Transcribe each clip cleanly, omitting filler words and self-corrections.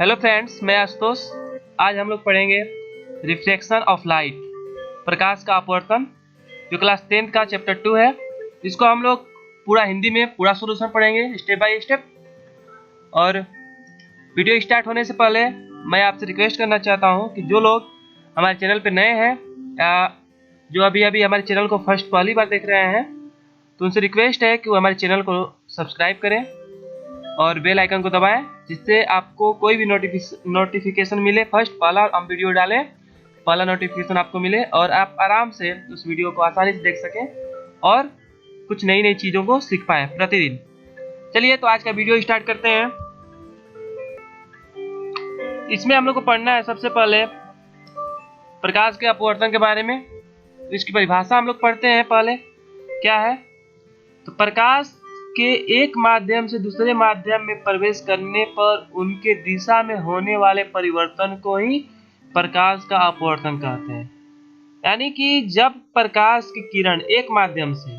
Hello friends, मैं आशुतोष। आज हम लोग पढ़ेंगे रिफ्लेक्शन ऑफ लाइट, प्रकाश का अपवर्तन, जो क्लास 10th का चैप्टर 2 है। इसको हम लोग पूरा हिंदी में पूरा सोल्यूशन पढ़ेंगे स्टेप बाय स्टेप। और वीडियो स्टार्ट होने से पहले मैं आपसे रिक्वेस्ट करना चाहता हूं कि जो लोग हमारे चैनल पर नए हैं या जो अभी हमारे चैनल को पहली बार देख रहे हैं, तो उनसे रिक्वेस्ट है कि वो हमारे चैनल को सब्सक्राइब करें और बेल आइकन को दबाएं, जिससे आपको कोई भी नोटिफिकेशन मिले। फर्स्ट पहला हम वीडियो डालें, पहला नोटिफिकेशन आपको मिले और आप आराम से उस वीडियो को आसानी से देख सकें और कुछ नई नई चीज़ों को सीख पाएं प्रतिदिन। चलिए तो आज का वीडियो स्टार्ट करते हैं। इसमें हम लोग को पढ़ना है सबसे पहले प्रकाश के अपवर्तन के बारे में। इसकी परिभाषा हम लोग पढ़ते हैं पहले क्या है। तो प्रकाश के एक माध्यम से दूसरे माध्यम में प्रवेश करने पर उनके दिशा में होने वाले परिवर्तन को ही प्रकाश का अपवर्तन कहते हैं। यानी कि जब प्रकाश की किरण एक माध्यम से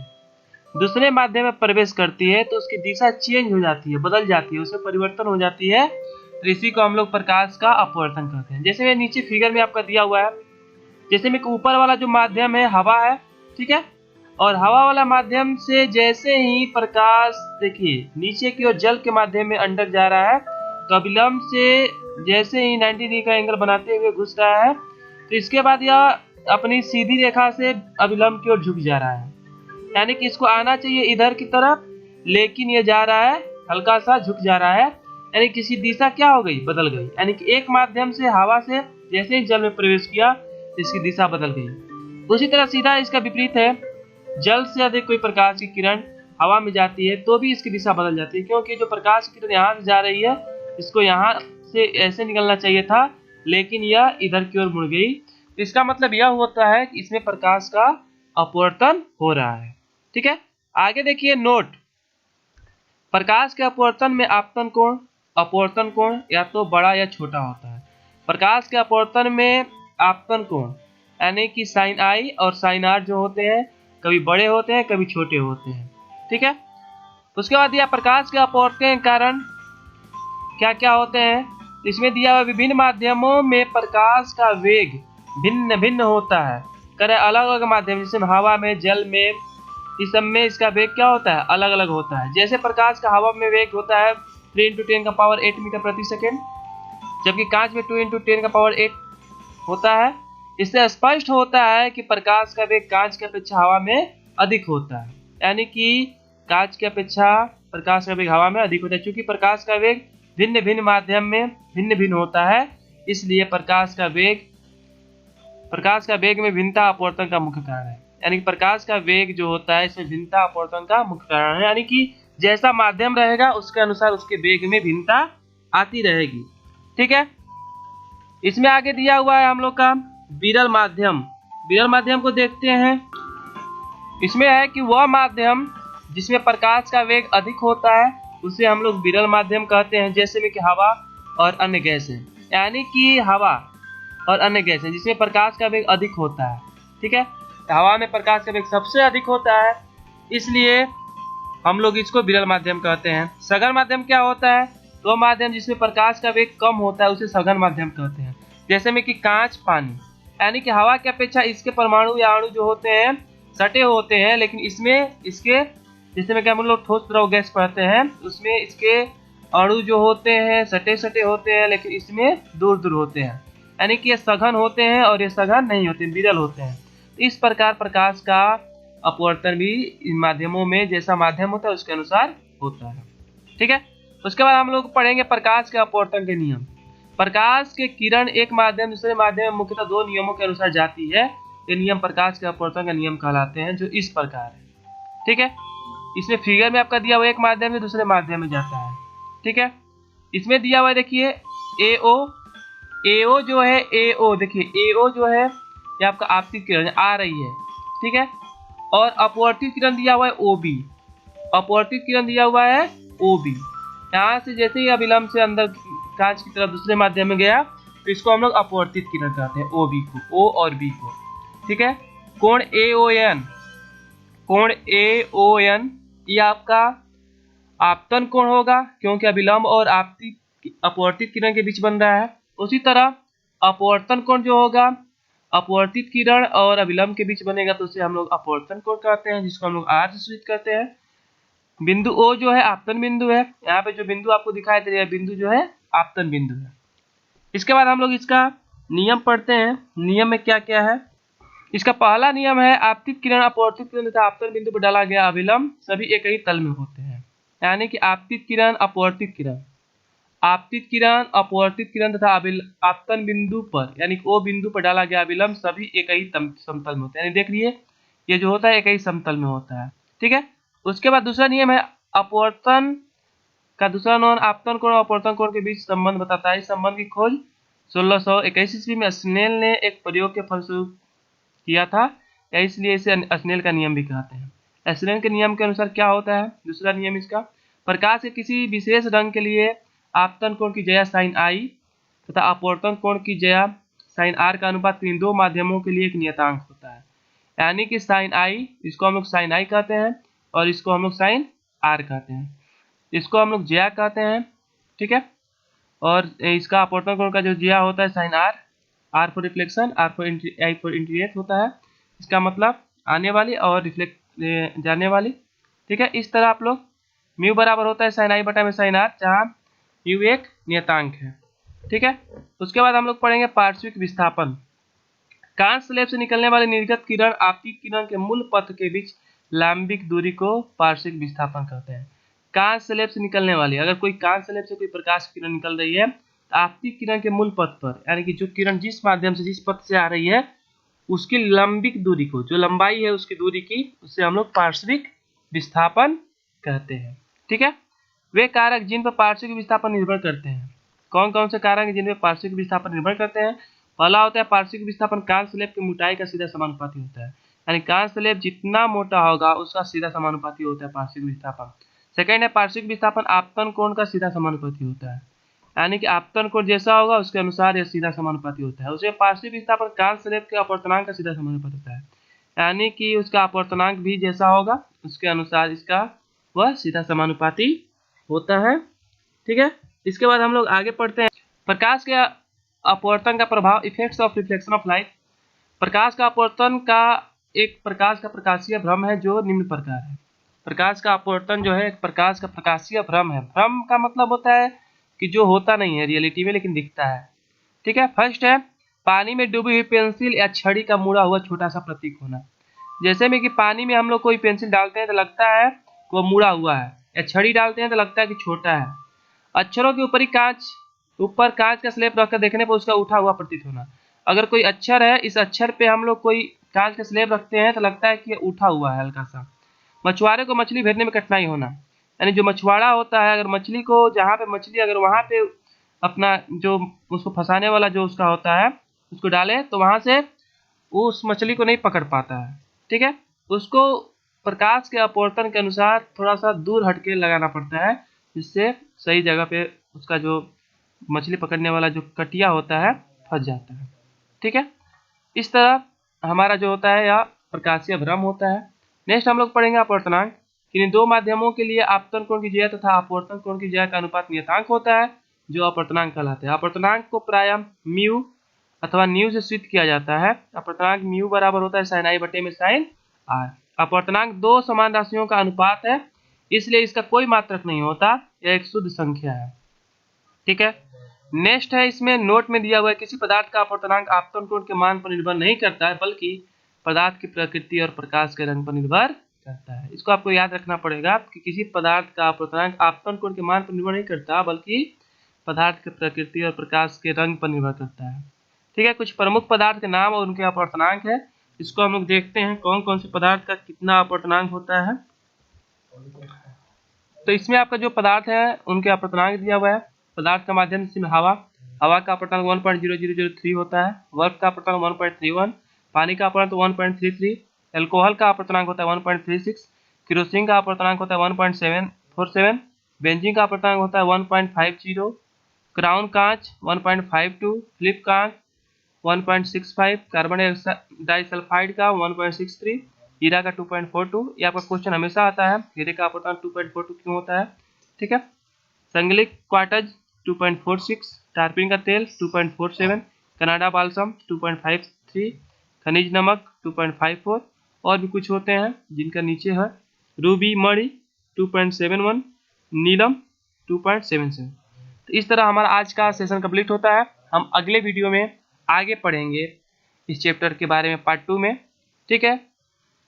दूसरे माध्यम में प्रवेश करती है तो उसकी दिशा चेंज हो जाती है, बदल जाती है, उसमें परिवर्तन हो जाती है। तो इसी को हम लोग प्रकाश का अपवर्तन कहते हैं। जैसे नीचे फिगर में आपका दिया हुआ है, जैसे में ऊपर वाला जो माध्यम है हवा है, ठीक है, और हवा वाला माध्यम से जैसे ही प्रकाश देखिए नीचे की ओर जल के माध्यम में अंदर जा रहा है, तो अभिलंब से जैसे ही 90 डिग्री का एंगल बनाते हुए घुस रहा है, तो इसके बाद यह अपनी सीधी रेखा से अभिलंब की ओर झुक जा रहा है। यानी कि इसको आना चाहिए इधर की तरफ, लेकिन ये जा रहा है हल्का सा झुक जा रहा है। यानी किसी दिशा क्या हो गई, बदल गई। यानी कि एक माध्यम से हवा से जैसे ही जल में प्रवेश किया, इसकी दिशा बदल गई। उसी तरह सीधा इसका विपरीत है, जल से अधिक कोई प्रकाश की किरण हवा में जाती है तो भी इसकी दिशा बदल जाती है, क्योंकि जो प्रकाश की किरण यहाँ से जा रही है इसको यहाँ से ऐसे निकलना चाहिए था, लेकिन यह इधर की ओर मुड़ गई। इसका मतलब यह होता है कि इसमें प्रकाश का अपवर्तन हो रहा है। ठीक है, आगे देखिए नोट। प्रकाश के अपवर्तन में आपतन कोण, अपवर्तन कोण या तो बड़ा या छोटा होता है। प्रकाश के अपवर्तन में आपतन कोण यानी कि साइन आई और साइन आर जो होते हैं, कभी बड़े होते हैं कभी छोटे होते हैं। ठीक है, उसके बाद दिया प्रकाश के अपवर्तन के कारण क्या क्या होते हैं। इसमें दिया हुआ विभिन्न माध्यमों में प्रकाश का वेग भिन्न भिन्न होता है। करे अलग अलग माध्यम, जैसे हवा में, जल में, इस सब में इसका वेग क्या होता है, अलग अलग होता है। जैसे प्रकाश का हवा में वेग होता है 3 × 10⁸ मीटर प्रति सेकेंड, जबकि कांच में 2 × 10⁸ होता है। इससे स्पष्ट होता है कि प्रकाश का वेग कांच की अपेक्षा हवा में अधिक होता है। यानी कि कांच की अपेक्षा प्रकाश का वेग हवा में अधिक होता है, क्योंकि प्रकाश का वेग भिन्न भिन्न माध्यम में भिन्न भिन्न होता है। इसलिए प्रकाश का वेग में भिन्नता अपवर्तन का मुख्य कारण है। यानी कि प्रकाश का वेग जो होता है इसमें भिन्नता अपवर्तन का मुख्य कारण है। यानी कि जैसा माध्यम रहेगा उसके अनुसार उसके वेग में भिन्नता आती रहेगी। ठीक है, इसमें आगे दिया हुआ है हम लोग का विरल माध्यम। विरल माध्यम को देखते हैं। इसमें है कि वह माध्यम जिसमें प्रकाश का वेग अधिक होता है उसे हम लोग विरल माध्यम कहते हैं। जैसे में कि हवा और अन्य गैसें, यानी कि हवा और अन्य गैसें जिसमें प्रकाश का वेग अधिक होता है। ठीक है, हवा में प्रकाश का वेग सबसे अधिक होता है, इसलिए हम लोग इसको विरल माध्यम कहते हैं। सघन माध्यम क्या होता है, तो माध्यम जिसमें प्रकाश का वेग कम होता है उसे सघन माध्यम कहते हैं। जैसे में कि कांच, पानी, यानी कि हवा की अपेक्षा इसके परमाणु या अणु जो होते हैं सटे होते हैं, लेकिन इसमें इसके जैसे में कि हम लोग ठोस द्रव गैस पढ़ते हैं उसमें इसके अणु जो होते हैं सटे सटे होते हैं, लेकिन इसमें दूर दूर होते हैं। यानी कि ये सघन होते हैं और ये सघन नहीं होते, विरल होते हैं। इस प्रकार प्रकाश का अपवर्तन भी इन माध्यमों में जैसा माध्यम होता है उसके अनुसार होता है। ठीक है, उसके बाद हम लोग पढ़ेंगे प्रकाश के अपवर्तन के नियम। प्रकाश के किरण एक माध्यम दूसरे माध्यम में मुख्यतः 2 नियमों के अनुसार जाती है। ये नियम प्रकाश के अपवर्तन का नियम कहलाते हैं, जो इस प्रकार है। ठीक है, इसमें फिगर में आपका दिया हुआ एक माध्यम से दूसरे माध्यम में जाता है। ठीक है, इसमें दिया हुआ देखिए एओ जो है, एओ देखिए एओ जो है ये आपका आपतित किरण आ रही है। ठीक है, और अपवर्तित किरण दिया हुआ है ओबी, अपवर्तित किरण दिया हुआ है ओबी। यहाँ से जैसे ही अभिलंब से अंदर कांच की तरफ दूसरे माध्यम में गया तो इसको हम लोग अपवर्तित किरण कहते हैं, ओबी को, ओ और बी को। ठीक है, कोण एओएन ये आपका आपतन कोण होगा, क्योंकि अभिलंब और आपतित अपवर्तित किरण के बीच बन रहा है। उसी तरह अपवर्तन कोण जो होगा अपवर्तित किरण और अभिलंब के बीच बनेगा तो उसे हम लोग अपवर्तन कोण कहते हैं, जिसको हम लोग R से सूचित करते हैं। बिंदु O जो है आपतन बिंदु है, यहाँ पे जो बिंदु आपको दिखाई दे रहा है बिंदु जो है आपतन बिंदु है। इसके बाद हम लोग इसका नियम पढ़ते हैं। नियम में क्या क्या है। इसका पहला नियम है आपतित किरण अपवर्तित किरण तथा आपतन बिंदु पर डाला गया अभिलंब सभी एक ही तल में होते हैं। यानी कि आपतित किरण अपवर्तित किरण, आपतित किरण अपवर्तित किरण तथा आपतन बिंदु पर यानी कि O बिंदु पर डाला गया अभिलंब सभी एक ही समतल में होते हैं। यानी देख लिए ये जो होता है एक ही समतल में होता है। ठीक है। उसके बाद दूसरा नियम है अपवर्तन का दूसरा नियम आपतन कोण और अपवर्तन कोण के बीच संबंध बताता है। इस संबंध की खोज 1621 ईस्वी में स्नेल ने एक प्रयोग के फलस्वरूप किया था, या इसलिए इसे स्नेल का नियम भी कहते हैं। स्नेल के नियम के अनुसार क्या होता है, दूसरा नियम इसका, प्रकाश के किसी विशेष रंग के लिए आपतन कोण की ज्या साइन आई तथा अपवर्तन कोण की ज्या साइन आर का अनुपात इन दो माध्यमों के लिए एक नियतांक होता है। यानी कि साइन आई, इसको हम लोग साइन आई कहते हैं और इसको हम लोग साइन आर कहते हैं, इसको हम लोग ज्या कहते हैं। ठीक है। और इसका अपवर्तन कोण का जो ज्या होता है sine r, r for reflection, i for interior होता है। इसका मतलब आने वाली और रिफ्लेक्ट जाने वाली। ठीक है। इस तरह आप लोग म्यू बराबर होता है साइन आई बटा में साइन आर, जहाँ म्यू एक नियतांक है। ठीक है। उसके बाद हम लोग पढ़ेंगे पार्श्विक विस्थापन। कांच स्लैब से निकलने वाली निर्गत किरण आपतित किरण के मूल पथ के बीच लंबिक दूरी को पार्श्विक विस्थापन कहते हैं। कांच स्लैब से निकलने वाली, अगर कोई कांच स्लैब से कोई प्रकाश किरण निकल रही है तो आपतित किरण के मूल पथ पर, यानी कि जो किरण जिस माध्यम से जिस पथ से आ रही है उसकी लंबिक दूरी को, जो लंबाई है उसकी दूरी की, उससे हम लोग पार्श्विक विस्थापन कहते हैं। ठीक है। वे कारक जिन पर पार्श्विक विस्थापन निर्भर करते हैं, कौन कौन से कारक हैं जिन पर पार्श्विक विस्थापन निर्भर करते हैं। पहला होता है पार्श्विक विस्थापन कांच स्लैब की मोटाई का सीधा समानुपाती होता है। यानी कांच स्लैब जितना मोटा होगा उसका सीधा समानुपाती होता है पार्श्विक विस्थापन। सेकेंड है पार्श्विक विस्थापन आपतन कोण का सीधा समानुपाती होता है। यानी कि आपतन कोण जैसा होगा उसके अनुसार यह सीधा समानुपाती होता है। उसे पार्श्विक विस्थापन कांच स्लैब के अपवर्तनांक का सीधा समानुपाती होता है। यानी कि उसका अपवर्तनांक भी जैसा होगा उसके अनुसार इसका वह सीधा समानुपाती होता है। ठीक है। इसके बाद हम लोग आगे पढ़ते हैं प्रकाश के अपवर्तन का प्रभाव, effects of reflection of light. प्रकाश का अपवर्तन का एक प्रकाश का प्रकाशीय भ्रम है जो निम्न प्रकार है। प्रकाश का अपवर्तन जो है एक प्रकाश का प्रकाशीय भ्रम है। भ्रम का मतलब होता है कि जो होता नहीं है रियलिटी में लेकिन दिखता है। ठीक है। फर्स्ट है पानी में डूबी हुई पेंसिल या छड़ी का मुड़ा हुआ छोटा सा प्रतीक होना। जैसे में कि पानी में हम लोग कोई पेंसिल डालते हैं तो लगता है कि वो मुड़ा हुआ है, या छड़ी डालते हैं तो लगता है कि छोटा है। अक्षरों के ऊपर कांच का स्लैब रखकर देखने पर उसका उठा हुआ प्रतीत होना। अगर कोई अक्षर है, इस अक्षर पे हम लोग कोई कांच का स्लैब रखते हैं तो लगता है कि ये उठा हुआ है हल्का सा। मछुआरे को मछली भेजने में कठिनाई होना, यानी जो मछुआरा होता है अगर मछली को जहाँ पे मछली अगर वहाँ पे अपना जो उसको फंसाने वाला जो उसका होता है उसको डाले तो वहाँ से वो उस मछली को नहीं पकड़ पाता है। ठीक है। उसको प्रकाश के अपवर्तन के अनुसार थोड़ा सा दूर हटके लगाना पड़ता है, जिससे सही जगह पे उसका जो मछली पकड़ने वाला जो कटिया होता है फंस जाता है। ठीक है। इस तरह हमारा जो होता है यह प्रकाशीय भ्रम होता है। नेक्स्ट हम लोग पढ़ेंगे अपवर्तनांक। इन दो माध्यमों के लिए आपतन कोण की ज्या तथा अपवर्तन कोण की ज्या का अनुपात नियतांक होता है जो अपवर्तनांक कहलाते हैं। अपवर्तनांक को प्रायः म्यू अथवा न्यू से सूचित किया जाता है। अपवर्तनांक म्यू बराबर होता है साइन आई बटे में साइन आर। अपवर्तनांक दो समान राशियों का अनुपात है, इसलिए इसका कोई मात्रक नहीं होता, यह एक शुद्ध संख्या है। ठीक है। नेक्स्ट है इसमें नोट में दिया हुआ है किसी पदार्थ का अपवर्तनांक आपतन कोण के मान पर निर्भर नहीं करता है बल्कि पदार्थ की प्रकृति और प्रकाश के रंग पर निर्भर करता है। इसको आपको याद रखना पड़ेगा कि किसी पदार्थ का अपवर्तनांक आपतन कोण के मान पर निर्भर नहीं करता बल्कि पदार्थ की प्रकृति और प्रकाश के रंग पर निर्भर करता है। ठीक है। कुछ प्रमुख पदार्थ के नाम और उनके अपवर्तनांक है, इसको हम लोग देखते हैं कौन कौन से पदार्थ का कितना अपवर्तनांक होता है। तो इसमें आपका जो पदार्थ है उनके अपवर्तनांक दिया हुआ है। पदार्थ का माध्यम से हवा का अपवर्तनांक 1.0003 होता है। वर्क का अपवर्तनांक 1.31, पानी का अपवर्तनांक 1.33, एल्कोहल का अपवर्तनांक होता है 1.36, केरोसिन का अपवर्तनांक होता है 1.747, बेंजीन का अपवर्तनांक होता है 1.50, क्राउन कांच 1.52, फ्लिप कांच 1.65, कार्बन डाइसल्फाइड का 1.63, हीरा का 2.42। ये आपका क्वेश्चन हमेशा आता है, हीरे का अपवर्तनांक 2.42 क्यों होता है। ठीक है। संगलिक क्वार्टज 2.46, टारपीन का तेल 2.47, कनाडा बाल्सम 2.53, खनिज नमक 2.54 और भी कुछ होते हैं जिनका नीचे है। रूबी मणि 2.71, नीलम 2.77। तो इस तरह हमारा आज का सेशन कंप्लीट होता है। हम अगले वीडियो में आगे पढ़ेंगे इस चैप्टर के बारे में, पार्ट 2 में। ठीक है,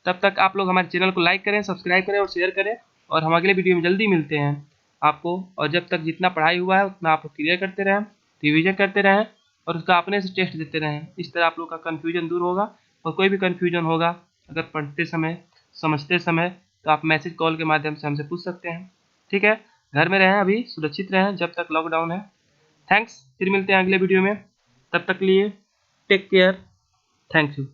तब तक आप लोग हमारे चैनल को लाइक करें, सब्सक्राइब करें और शेयर करें, और हम अगले वीडियो में जल्दी मिलते हैं आपको। और जब तक जितना पढ़ाई हुआ है उतना आप लोग क्लियर करते रहें, रिवीजन करते रहें और उसका अपने से टेस्ट देते रहें। इस तरह आप लोग का कन्फ्यूजन दूर होगा। और कोई भी कन्फ्यूजन होगा अगर पढ़ते समय, समझते समय, तो आप मैसेज कॉल के माध्यम से हमसे पूछ सकते हैं। ठीक है, घर में रहें, अभी सुरक्षित रहें जब तक लॉकडाउन है। थैंक्स, फिर मिलते हैं अगले वीडियो में। तब तक के लिए टेक केयर, थैंक यू।